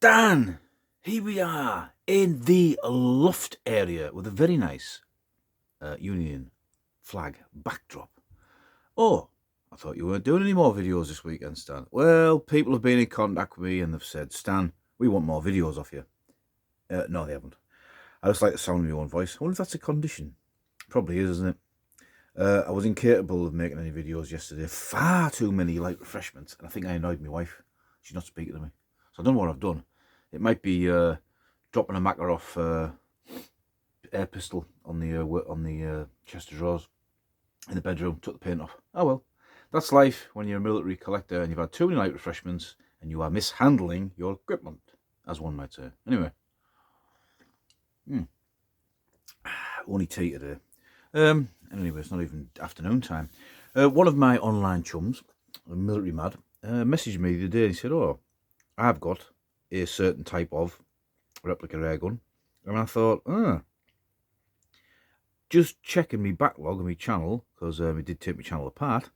Dan, here we are in the loft area with a very nice Union flag backdrop. Oh, I thought you weren't doing any more videos this weekend, Stan. Well, people have been in contact with me and they've said, Stan, we want more videos off you. No, they haven't. I just like the sound of your own voice. I wonder if that's a condition. Probably is, isn't it? I was incapable of making any videos yesterday. Far too many light refreshments, and I think I annoyed my wife. She's not speaking to me. So I don't know what I've done. It might be dropping a Makarov air pistol on the chest of drawers in the bedroom. Took the paint off. Oh well, that's life when you're a military collector and you've had too many light refreshments and you are mishandling your equipment, as one might say. Anyway, only tea today. Anyway, it's not even afternoon time. One of my online chums, military mad, messaged me the other day and he said, "Oh, I've got a certain type of replica air gun." And I thought, just checking my backlog and my channel, because it did take my channel apart,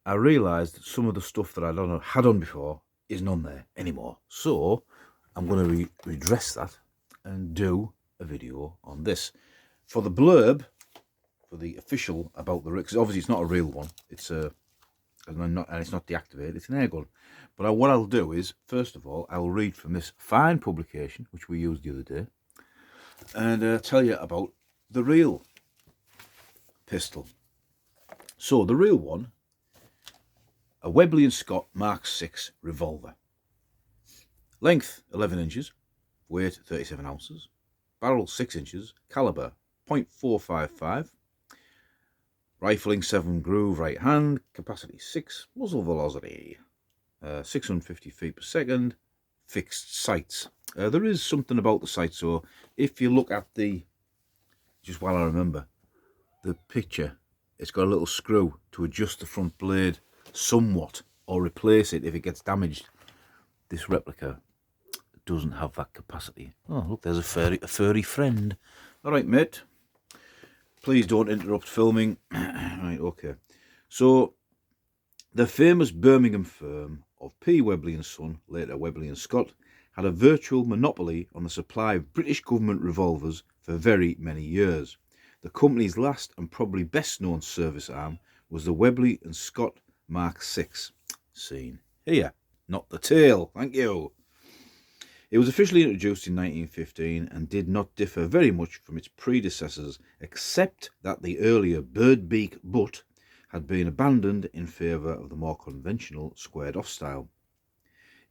I realised that some of the stuff that I had on before isn't on there anymore. So I'm going to redress that and do a video on this. For the blurb, for the official about the rig, because obviously it's not a real one, it's and it's not deactivated, it's an air gun. But what I'll do is, first of all, I'll read from this fine publication, which we used the other day, and tell you about the real pistol. So, the real one, a Webley Scott Mark 6 revolver. Length 11 inches, weight 37 ounces, barrel 6 inches, caliber .455, rifling 7 groove right hand, capacity 6, muzzle velocity 650 feet per second, fixed sights. There is something about the sight, so if you look at just while I remember, the picture, it's got a little screw to adjust the front blade somewhat, or replace it if it gets damaged. This replica doesn't have that capacity. Oh, look, there's a furry friend. All right, mate. Please don't interrupt filming. Right, okay. So, the famous Birmingham firm of P. Webley & Son, later Webley & Scott, had a virtual monopoly on the supply of British government revolvers for very many years. The company's last and probably best known service arm was the Webley & Scott Mark 6. Seen here, not the tail, thank you. It was officially introduced in 1915 and did not differ very much from its predecessors, except that the earlier bird beak butt had been abandoned in favour of the more conventional squared-off style.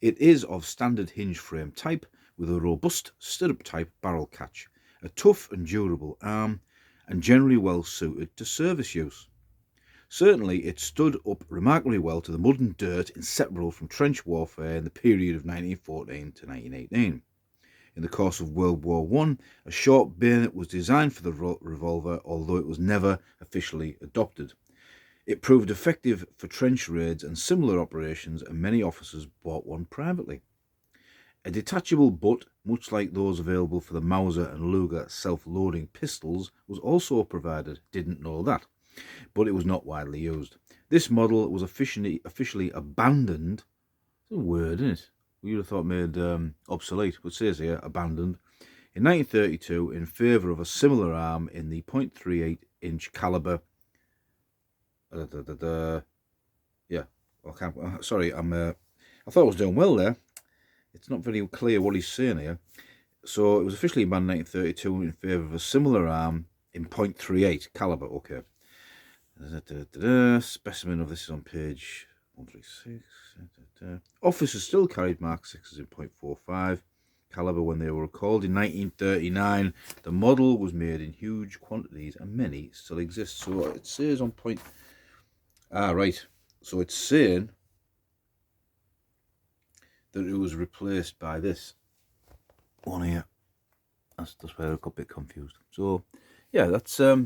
It is of standard hinge frame type with a robust stirrup-type barrel catch, a tough and durable arm, and generally well suited to service use. Certainly it stood up remarkably well to the mud and dirt inseparable from trench warfare in the period of 1914 to 1918. In the course of World War I, a short bayonet was designed for the revolver, although it was never officially adopted. It proved effective for trench raids and similar operations, and many officers bought one privately. A detachable butt, much like those available for the Mauser and Luger self-loading pistols, was also provided. Didn't know that, but it was not widely used. This model was officially abandoned. It's a word, isn't it? We would have thought made obsolete, but it says here abandoned in 1932 in favour of a similar arm in the .38 inch caliber. Yeah, sorry, I thought I was doing well there. It's not very clear what he's saying here. So it was officially banned in 1932 in favour of a similar arm in .38 caliber. Okay. Specimen of this is on page 136. Officers still carried Mark 6s in .45 caliber when they were recalled in 1939. The model was made in huge quantities and many still exist. So it says on point. Right. So it's saying that it was replaced by this one here. That's where I got a bit confused. So, yeah, that's there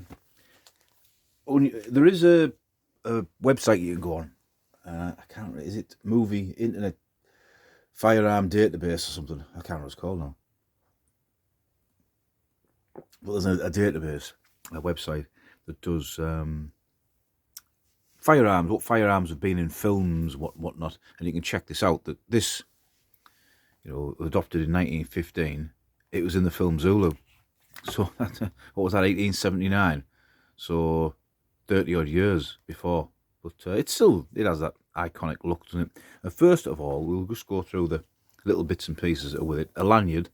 is a website you can go on. I can't remember. Is it Movie Internet Firearm Database or something? I can't remember what it's called now. But there's a database, a website that does what firearms have been in films, whatnot, and you can check this out. That this, you know, adopted in 1915. It was in the film Zulu. So what was that, 1879? So 30 odd years before. But it has that iconic look, doesn't it? And first of all, we'll just go through the little bits and pieces that are with it. A lanyard.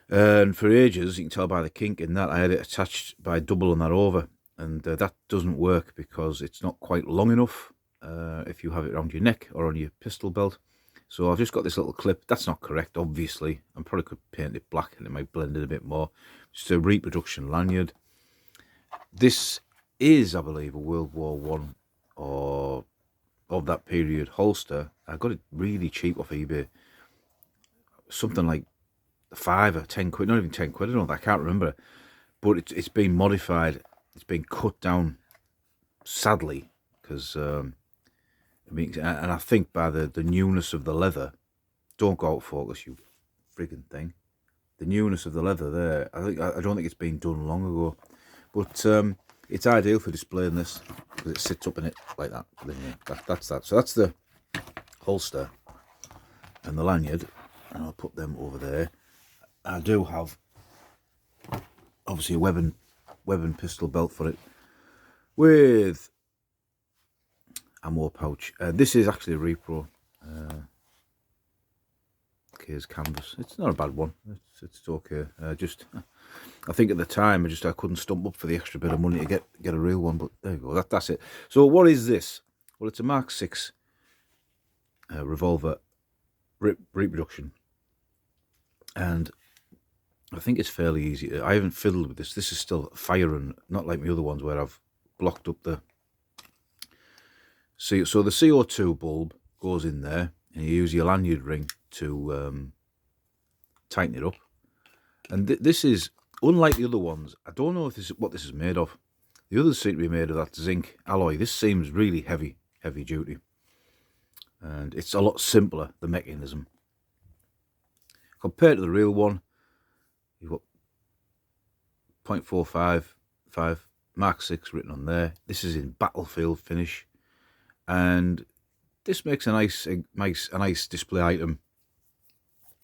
And for ages, you can tell by the kink in that, I had it attached by doubling that over. And that doesn't work because it's not quite long enough if you have it around your neck or on your pistol belt. So I've just got this little clip. That's not correct, obviously. I probably could paint it black and it might blend it a bit more. Just a reproduction lanyard. This is, I believe, a World War One or of that period holster. I got it really cheap off eBay. Something like 5 or 10 quid, not even 10 quid, I don't know, I can't remember. But it's been modified. It's been cut down, sadly, because I mean, and I think by the newness of the leather, don't go out of focus, you frigging thing. The newness of the leather there, I don't think it's been done long ago, but it's ideal for displaying this because it sits up in it like that. That's that. So that's the holster and the lanyard, and I'll put them over there. I do have obviously a weapon pistol belt for it with ammo pouch. This is actually a Repro case canvas. It's not a bad one. It's okay. I think at the time I couldn't stump up for the extra bit of money to get a real one. But there you go. That's it. So what is this? Well, it's a Mark 6 revolver reproduction, and I think it's fairly easy. I haven't fiddled with this. This is still firing, not like my other ones where I've blocked up the. See, so the CO2 bulb goes in there, and you use your lanyard ring to tighten it up. And this is unlike the other ones. I don't know if what this is made of. The others seem to be made of that zinc alloy. This seems really heavy duty, and it's a lot simpler, the mechanism, compared to the real one. You've got 0.455 Mark 6 written on there. This is in battlefield finish, and this makes a nice display item,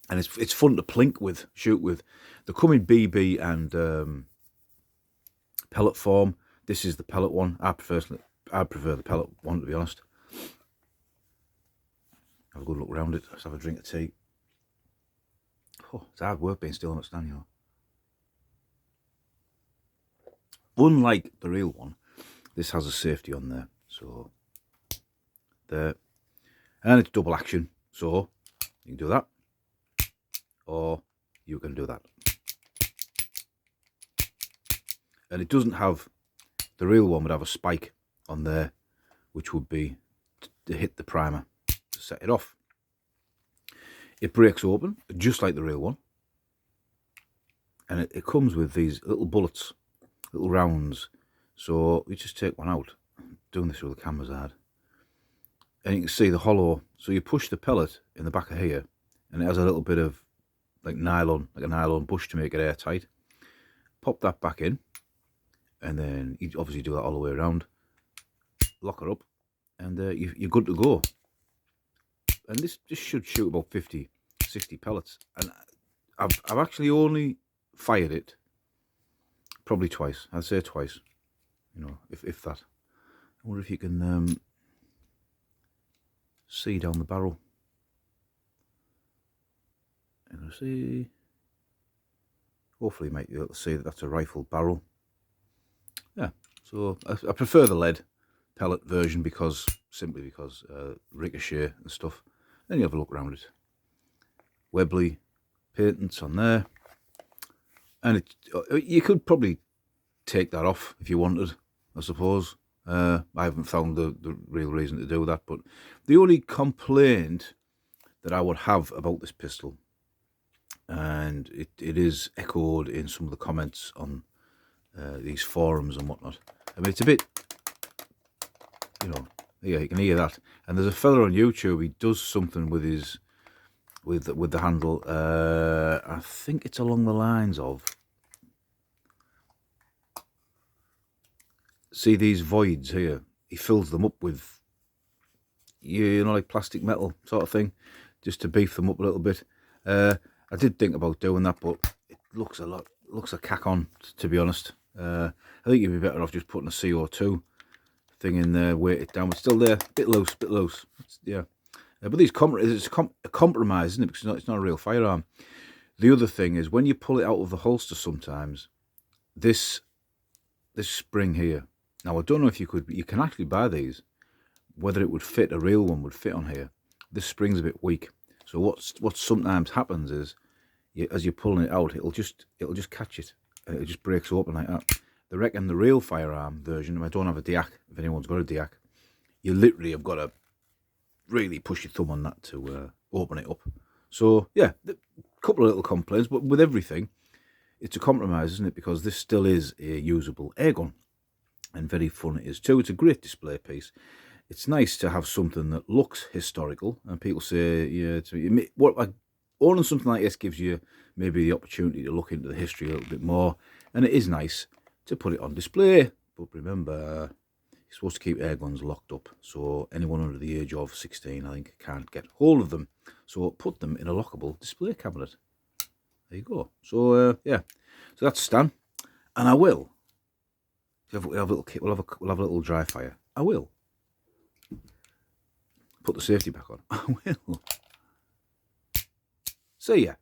and it's fun to shoot with. They come in BB and pellet form. This is the pellet one. I prefer the pellet one, to be honest. Have a good look around it. Let's have a drink of tea. Oh, it's hard work being still on a stand here. Unlike the real one, this has a safety on there. So there, and it's double action. So you can do that, or you can do that. And it doesn't have, the real one would have a spike on there, which would be to hit the primer to set it off. It breaks open just like the real one, and it comes with these little bullets, little rounds. So we just take one out. I'm doing this with the camera's hard, and you can see the hollow. So you push the pellet in the back of here, and it has a little bit of like a nylon bush to make it airtight. Pop that back in, and then you obviously do that all the way around. Lock it up, and you're good to go. And this should shoot about 50, 60 pellets. And I've actually only fired it probably twice. I'd say twice, you know, if that. I wonder if you can see down the barrel. And I see. Hopefully, you might be able to see that that's a rifle barrel. Yeah. So I prefer the lead pellet version simply because ricochet and stuff. Then you have a look around it. Webley patents on there, and you could probably take that off if you wanted, I suppose. I haven't found the real reason to do that, but the only complaint that I would have about this pistol, and it is echoed in some of the comments on these forums and whatnot. I mean, it's a bit, you know, yeah, you can hear that. And there's a fella on YouTube, he does something with his with the handle. I think it's along the lines of, see these voids here, he fills them up with, you know, like plastic metal sort of thing, just to beef them up a little bit. I did think about doing that, but it looks a cack on, to be honest. I think you'd be better off just putting a CO2 thing in there, weight it down. It's still there, bit loose. Yeah. But these it's a compromise, isn't it? Because it's not a real firearm. The other thing is when you pull it out of the holster, sometimes this spring here. Now I don't know if you can actually buy these. Whether it would fit, a real one would fit on here. This spring's a bit weak. So what sometimes happens is, as you're pulling it out, it'll just catch it. It just breaks open like that. They reckon the real firearm version, I don't have a diac, if anyone's got a diac, you literally have got to really push your thumb on that to open it up. So yeah, a couple of little complaints, but with everything, it's a compromise, isn't it? Because this still is a usable air gun, and very fun it is too. It's a great display piece. It's nice to have something that looks historical, and people say, yeah, owning something like this gives you maybe the opportunity to look into the history a little bit more, and it is nice to put it on display. But remember, you're supposed to keep air guns locked up, so anyone under the age of 16, I think, can't get hold of them. So put them in a lockable display cabinet. There you go. So yeah, so that's Stan, and I will. We'll have a little dry fire. I will put the safety back on. I will. See ya.